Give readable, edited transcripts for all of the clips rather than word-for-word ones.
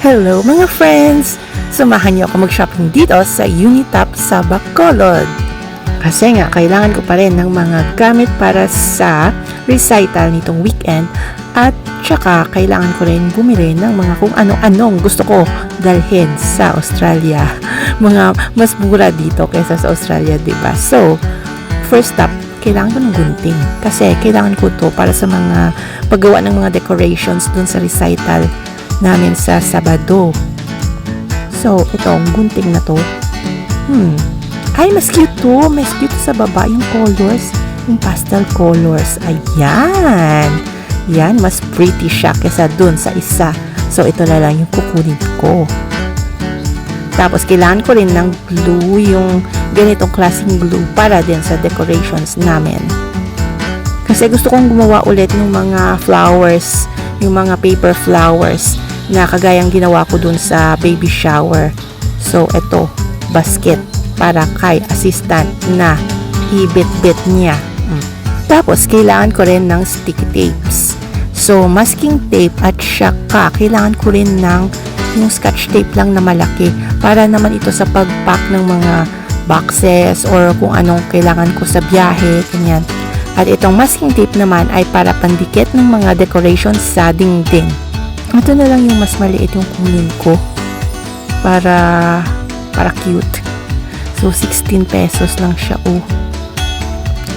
Hello mga friends! Samahan niyo ako mag-shopping dito sa Unitap sa Bacolod. Kasi nga, kailangan ko pa rin ng mga gamit para sa recital nitong weekend at tsaka kailangan ko rin bumili ng mga kung ano-anong gusto ko dalhin sa Australia. Mga mas mura dito kaysa sa Australia, diba? So, first stop, kailangan ko ng gunting. Kasi kailangan ko to para sa mga paggawa ng mga decorations dun sa recital namin sa Sabado. So, itong gunting na to. Ay, mas cute to. Mas cute sa baba yung colors. Yung pastel colors. Ayan. Yan, mas pretty siya kesa dun sa isa. So, ito na lang yung kukunin ko. Tapos, kailangan ko rin ng glue, yung ganitong klaseng glue para din sa decorations namin. Kasi gusto kong gumawa ulit ng mga flowers, yung mga paper flowers na kagayang ginawa ko dun sa baby shower. So, ito, basket para kay assistant na ibit-bit niya. Tapos, kailangan ko rin ng sticky tapes. So, masking tape at saka kailangan ko rin ng yung scotch tape lang na malaki para naman ito sa pag-pack ng mga boxes or kung anong kailangan ko sa biyahe, ganyan. At itong masking tape naman ay para pandikit ng mga decorations sa dingding. Ito na lang yung mas maliit yung kunin ko para cute. So, 16 pesos lang siya.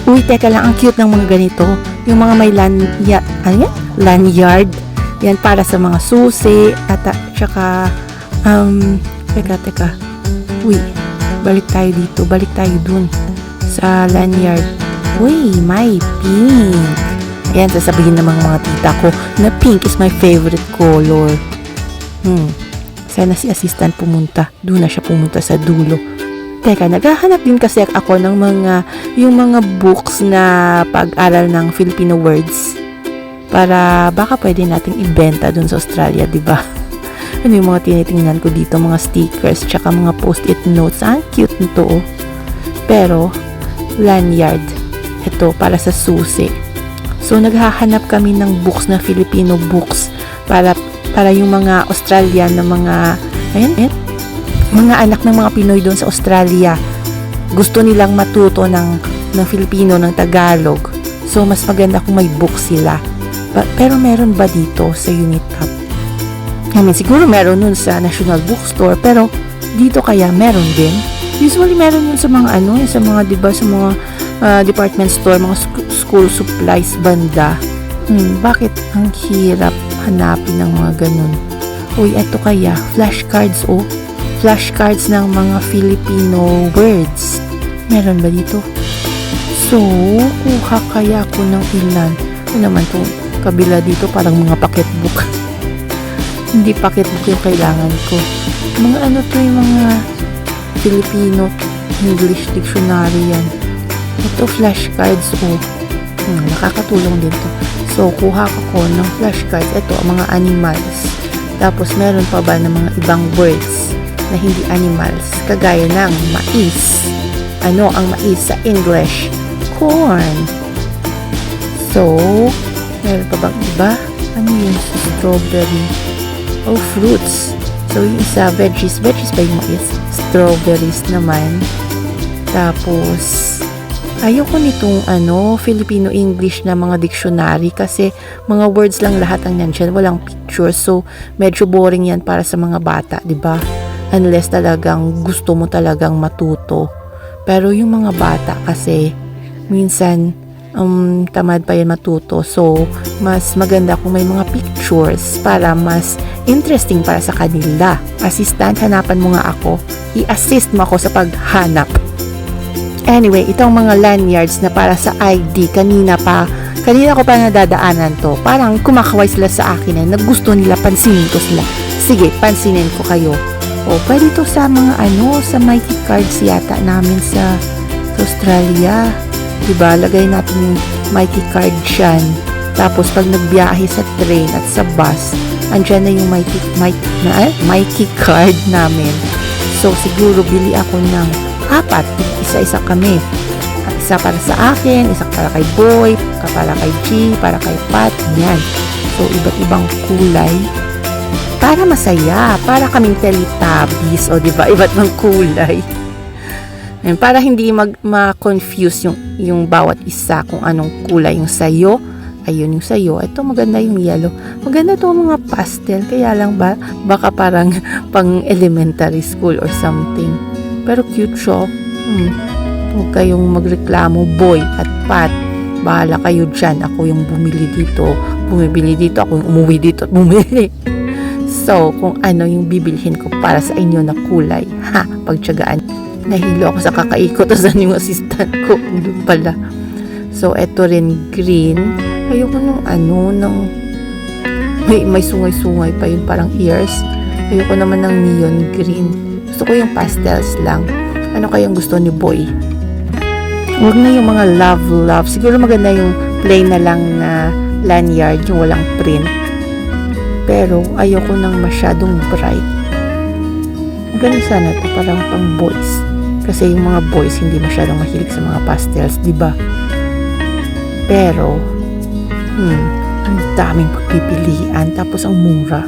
Uy, teka lang, ang cute ng mga ganito. Yung mga may lanyard. Yan para sa mga susi at tsaka teka. Uy, balik tayo dito. Balik tayo dun sa lanyard. Uy, may pink. Ayan, sasabihin ng mga tita ko na pink is my favorite color. Sana si assistant pumunta. Doon na siya pumunta sa dulo. Teka, naghahanap din kasi ako ng yung mga books na pag-aral ng Filipino words. Para baka pwede nating ibenta doon sa Australia, diba? Ano yung mga tinitingnan ko dito, mga stickers, tsaka mga post-it notes. Ang cute nito, Pero, lanyard. Ito, para sa susi. So, naghahanap kami ng books na Filipino books para yung mga Australian na mga anak ng mga Pinoy doon sa Australia. Gusto nilang matuto ng Filipino, ng Tagalog. So, mas maganda kung may book sila. Pero meron ba dito sa Unitap? Siguro meron nun sa National Bookstore, pero dito kaya meron din. Usually meron yun sa mga sa mga, diba, sa mga department store, mga school supplies banda. Bakit ang hirap hanapin ng mga ganun? Uy, eto kaya, flashcards, flashcards ng mga Filipino words. Meron ba dito? So, kuha kaya ako ng ilan. Ano naman to? Kabila dito, parang mga pocketbook. Hindi pocketbook yung kailangan ko. Mga to yung mga Filipino English dictionary yan. Ito, flashcards, nakakatulong din to. So, kuha ko ng flashcards. Ito, ang mga animals. Tapos, meron pa ba ng mga ibang words na hindi animals? Kagaya ng mais. Ano ang mais sa English? Corn. So, meron pa bang iba? Ano yung strawberry? Fruits. So, yung isa, veggies. Veggies ba yung mais? Strawberries naman. Tapos, ayoko nitong Filipino English na mga dictionary kasi mga words lang lahat ang nandyan, walang picture. So, medyo boring yan para sa mga bata, diba? Unless talagang gusto mo talagang matuto. Pero yung mga bata kasi, minsan, tamad pa yan matuto. So, mas maganda kung may mga pictures para mas interesting para sa kanila. Assistant, hanapan mo nga ako. I-assist mo ako sa paghanap. Anyway, itong mga lanyards na para sa ID, kanina ko pa nadadaanan to. Parang kumakaway sila sa akin na gusto nila, pansinin ko sila. Sige, pansinin ko kayo. Pwede to sa mga sa Mikey cards yata namin sa Australia. Diba, lagay natin yung Mikey card dyan. Tapos, pag nagbiyahe sa train at sa bus, andyan na yung Mikey card namin. So, siguro bili ako ng 4. Isa-isa kami. Isa para sa akin, isa para kay Boy, para kay G, para kay Pat, yan. So, iba't ibang kulay. para masaya, para kaming Teletubbies, o diba, iba't ng kulay. Ayan, para hindi ma-confuse yung bawat isa kung anong kulay yung sayo. Ayun yung sayo. Ito maganda yung yellow. Maganda to mga pastel. Kaya lang baka parang pang elementary school or something. Pero cute siya. Huwag kayong magreklamo, boy at Pat. Bahala kayo dyan. Ako yung bumibili dito. Ako yung umuwi dito at bumili. So, kung ano yung bibilhin ko para sa inyo na kulay. Pagtsagaan. Nahilo ako sa kakaikot. Saan yung assistant ko? Doon pala. So, eto rin green. Ayoko nung may sungay-sungay pa yung parang ears. Ayoko naman ng neon green. Gusto ko yung pastels lang. Ano kayang gusto ni boy? Huwag na yung mga love. Siguro maganda yung plain na lang na lanyard, yung walang print. Pero ayoko nang masyadong bright. Maganda sana to parang pang boys. Kasi yung mga boys hindi masyadong mahilig sa mga pastels, di ba? Pero ang daming pagpipilian tapos ang mura.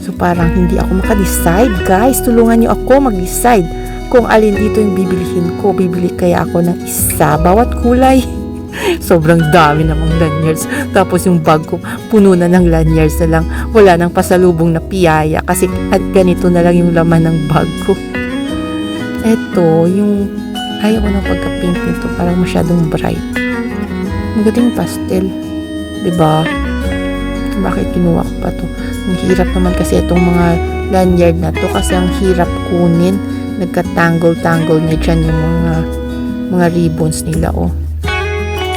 So parang hindi ako makadecide. Guys, tulungan niyo ako mag-decide kung alin dito yung bibilihin ko. Bibili kaya ako ng isa bawat kulay. Sobrang dami namang lanyards. Tapos yung bag ko puno na ng lanyards na lang. Wala nang pasalubong na piyaya kasi at ganito na lang yung laman ng bag ko. Eto, yung ayaw ko ng pagka-pink nito. Parang masyadong bright. Magaling pastel. Diba? Bakit kinuha ko pa to? Ang hirap naman kasi itong mga lanyard na to kasi ang hirap kunin. Nagka-tangle-tangle na dyan yung mga ribbons nila, oh.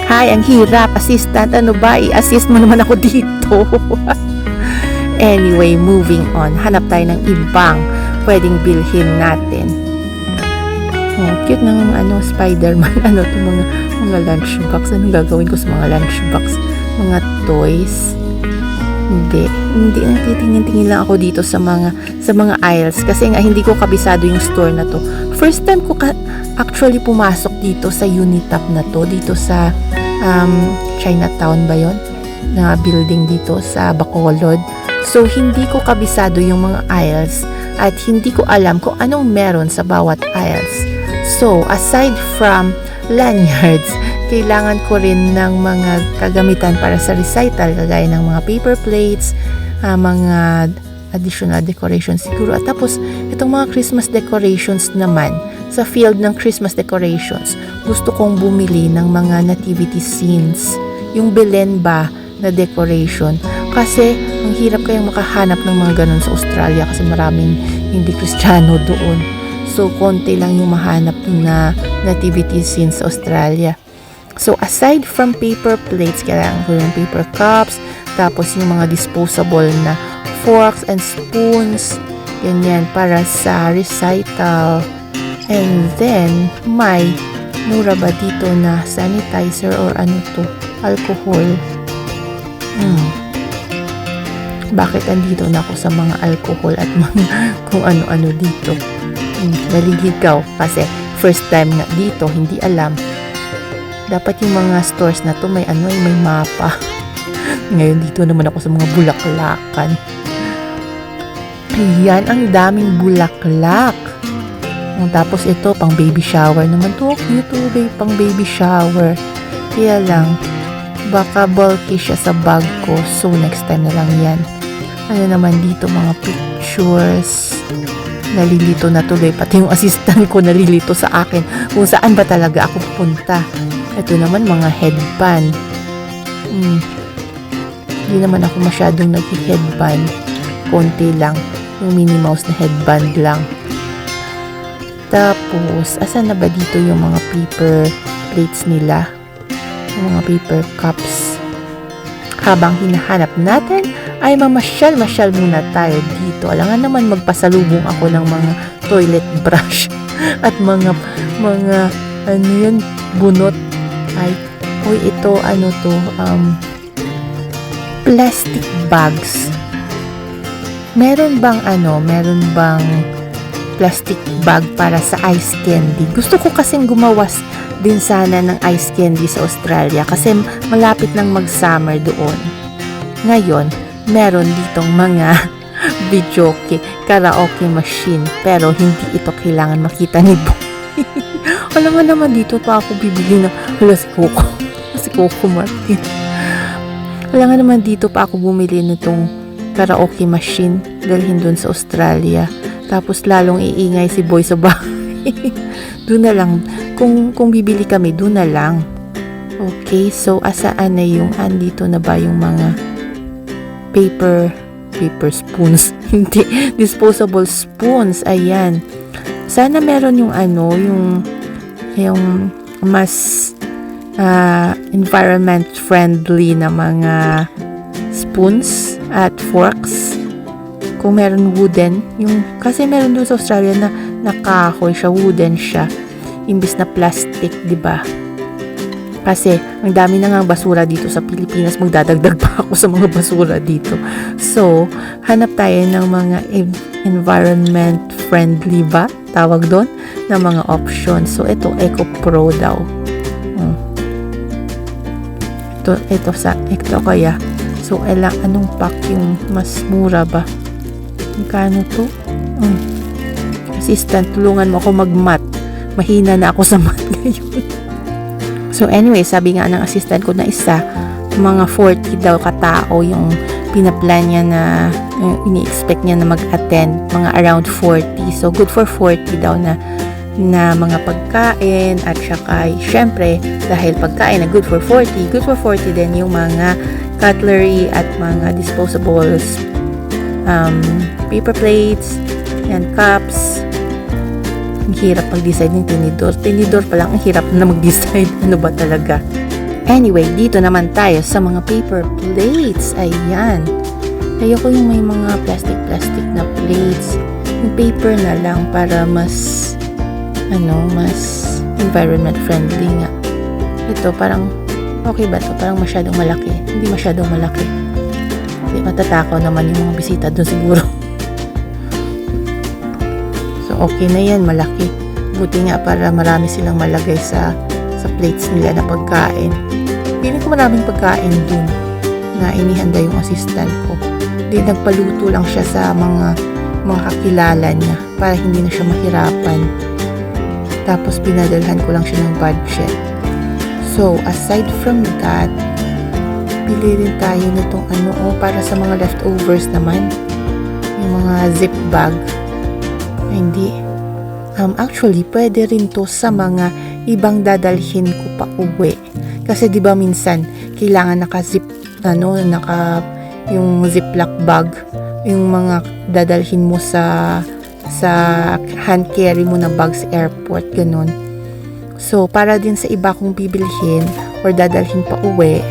Hi, ang hirap. Assistant, ano ba? I-assist mo naman ako dito. Anyway, moving on. Hanap tayo ng ibang pwedeng bilhin natin. Oh, cute ng Spider-Man. Ano to mga lunchbox. Anong gagawin ko sa mga lunchbox? Mga toys. Hindi nagtitingin-tingin lang ako dito sa mga aisles kasi nga hindi ko kabisado yung store na to. First time ko actually pumasok dito sa Unitap na to, dito sa Chinatown ba yon? Na building dito sa Bacolod. So hindi ko kabisado yung mga aisles at hindi ko alam kung anong meron sa bawat aisles. So aside from lanyards, kailangan ko rin ng mga kagamitan para sa recital, kagaya ng mga paper plates, mga additional decorations siguro. At tapos, itong mga Christmas decorations naman, sa field ng Christmas decorations, gusto kong bumili ng mga nativity scenes. Yung Belen ba na decoration. Kasi, ang hirap kayang makahanap ng mga ganun sa Australia kasi maraming hindi Kristiyano doon. So, konti lang yung mahanap na nativity scenes sa Australia. So, aside from paper plates, kailangan ko yung paper cups, tapos yung mga disposable na forks and spoons, ganyan, para sa recital. And then, may mura ba dito na sanitizer or ano to, alcohol. Bakit andito na ako sa mga alcohol at mga kung ano-ano dito? Naliligaw kasi first time nga dito, hindi alam. Dapat yung mga stores na to may may mapa. Ngayon dito naman ako sa mga bulaklakan. Ayan, ang daming bulaklak. Tapos ito, pang baby shower naman to. Cute to, pang baby shower. Kaya lang, baka bulky siya sa bag ko. So, next time na lang yan. Ano naman dito, mga pictures. Nalilito na tuloy. Pati yung assistant ko nalilito sa akin. Kung saan ba talaga ako pupunta. Ito naman mga headband. Hindi naman ako masyadong nag-headband. Konti lang. Yung Minnie Mouse na headband lang. Tapos, asan na ba dito yung mga paper plates nila? Yung mga paper cups. Habang hinahanap natin, ay mamasyal-masyal muna tayo dito. Alangan naman magpasalubong ako ng mga toilet brush at mga bunot. Ay, ito, plastic bags. Meron bang plastic bag para sa ice candy? Gusto ko kasing gumawas din sana ng ice candy sa Australia kasi malapit nang mag-summer doon. Ngayon, meron ditong mga videoke, karaoke machine. Pero hindi ito kailangan makita ni Boy. Alam nga naman dito pa ako bibili na si Coco. Si Coco Martin. Wala nga naman dito pa ako bumili nitong karaoke machine dalhin dun sa Australia. Tapos lalong iingay si Boy sa bahay. Doon na lang. Kung bibili kami, doon na lang. Okay, so asaan na yung andito na ba yung mga paper spoons? Hindi, disposable spoons. Ayan. Sana meron yung yung mas environment friendly na mga spoons at forks. Kung meron wooden, kasi meron doon sa Australia na nakahoy siya, wooden siya, imbis na plastic, di ba? Kasi ang dami na nga basura dito sa Pilipinas, magdadagdag pa ako sa mga basura dito. So, hanap tayo ng mga environment friendly ba? Tawag doon na mga options. So, ito, Eco Pro daw. Ito kaya. So, anong pack yung mas mura ba? Magkano to? Assistant, tulungan mo ako mag-math. Mahina na ako sa math ngayon. So anyway, sabi nga ng assistant ko na isa, mga 40 daw katao yung pinaplan niya na ini-expect niya na mag-attend, mga around 40. So good for 40 daw na mga pagkain at saka syempre dahil pagkain na good for 40 din yung mga cutlery at mga disposables, paper plates and cups. Ang hirap mag-decide ng tinidor pa lang, ang hirap na mag-decide ano ba talaga. Anyway, dito naman tayo sa mga paper plates. Ayan, ayoko yung may mga plastic na plates, yung paper na lang para mas environment friendly nga. Ito parang okay ba to? Parang masyadong malaki. Hindi masyadong malaki. Hindi, matatakaw naman yung mga bisita doon siguro. So okay na yan, malaki. Buti nga para marami silang malagay sa plates nila na pagkain. Pili ko maraming pagkain dun na inihanda yung assistant ko. Di nagpaluto lang siya sa mga kakilala niya para hindi na siya mahirapan. Tapos pinadalhan ko lang siya ng budget. So aside from that, pili rin tayo nitong para sa mga leftovers naman. Yung mga zip bag. Hindi. Actually, pwede rin to sa mga ibang dadalhin ko pa uwi. Kasi 'di ba minsan kailangan naka-zip yung ziplock bag, yung mga dadalhin mo sa hand carry mo na bag sa airport, ganun. So, para din sa iba kong bibilhin or dadalhin pa uwi,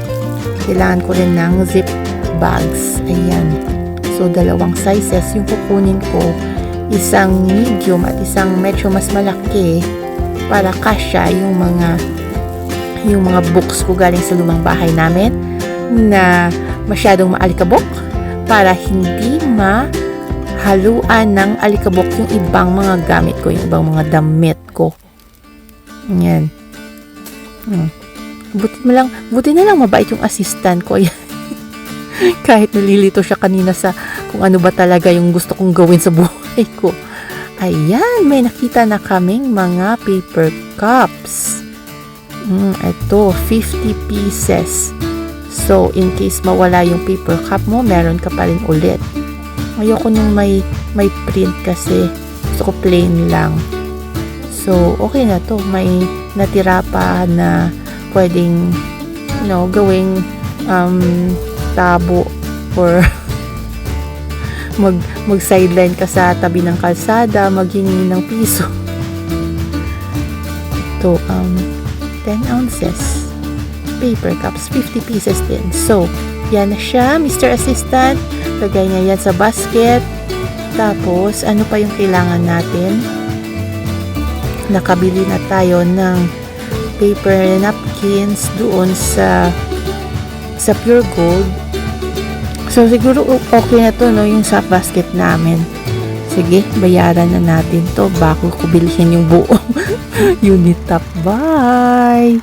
kailangan ko rin ng zip bags. Ayan. So, dalawang sizes yung kukunin ko. Isang medium at isang medyo mas malaki para kasya yung mga books ko galing sa lumang bahay namin na masyadong maalikabok para hindi mahaluan ng alikabok yung ibang mga gamit ko, yung ibang mga damit ko. Yan. Buti na lang mabait yung assistant ko. Kahit nalilito siya kanina sa kung ano ba talaga yung gusto kong gawin sa buhay ko. Ayan, may nakita na kaming mga paper cups. Ito, 50 pieces. So, in case mawala yung paper cup mo, meron ka pa rin ulit. Ayoko nung may print kasi gusto ko plain lang. So, okay na to. May natira pa na pwedeng, gawing tabo or mag-sideline ka sa tabi ng kalsada, maghingi ng piso. Ito, 10 ounces. Paper cups, 50 pieces din. So, yan na siya, Mr. Assistant. Lagay niya yan sa basket. Tapos, ano pa yung kailangan natin? Nakabili na tayo ng paper napkins doon sa Pure Gold. So, siguro okay na to, yung sa basket namin. Sige, bayaran na natin to bago ko bilhin yung buong unit top. Bye!